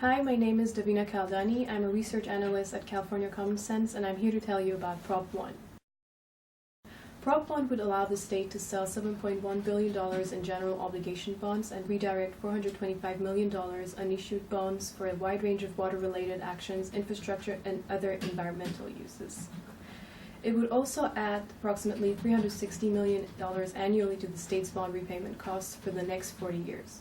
Hi, my name is Davina Kaldani. I'm a research analyst at California Common Sense, and I'm here to tell you about Prop 1. Prop 1 would allow the state to sell $7.1 billion in general obligation bonds and redirect $425 million unissued bonds for a wide range of water-related actions, infrastructure, and other environmental uses. It would also add approximately $360 million annually to the state's bond repayment costs for the next 40 years.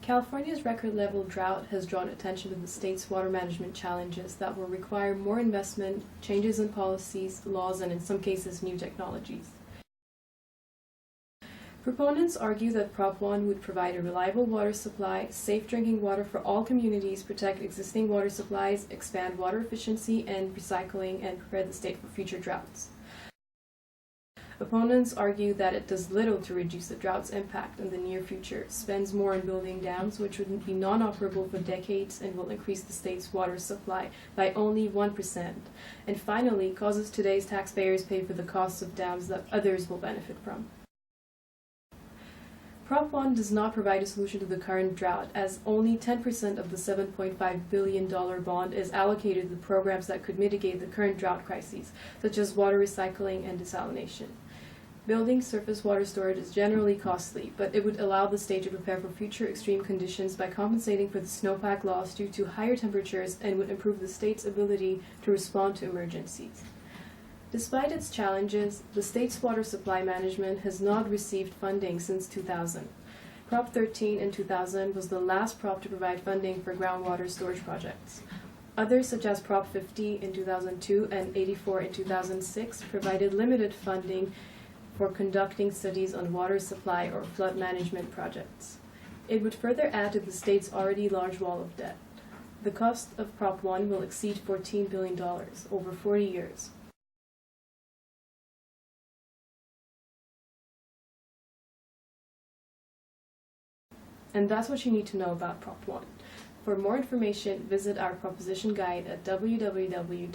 California's record-level drought has drawn attention to the state's water management challenges that will require more investment, changes in policies, laws, and in some cases, new technologies. Proponents argue that Prop 1 would provide a reliable water supply, safe drinking water for all communities, protect existing water supplies, expand water efficiency and recycling, and prepare the state for future droughts. Opponents argue that it does little to reduce the drought's impact in the near future, spends more on building dams which would be non-operable for decades and will increase the state's water supply by only 1%, and finally causes today's taxpayers pay for the costs of dams that others will benefit from. Prop 1 does not provide a solution to the current drought, as only 10% of the $7.5 billion bond is allocated to programs that could mitigate the current drought crises, such as water recycling and desalination. Building surface water storage is generally costly, but it would allow the state to prepare for future extreme conditions by compensating for the snowpack loss due to higher temperatures and would improve the state's ability to respond to emergencies. Despite its challenges, the state's water supply management has not received funding since 2000. Prop 13 in 2000 was the last prop to provide funding for groundwater storage projects. Others, such as Prop 50 in 2002 and 84 in 2006, provided limited funding for conducting studies on water supply or flood management projects. It would further add to the state's already large wall of debt. The cost of Prop 1 will exceed $14 billion over 40 years. And that's what you need to know about Prop 1. For more information, visit our proposition guide at www.cacs.org.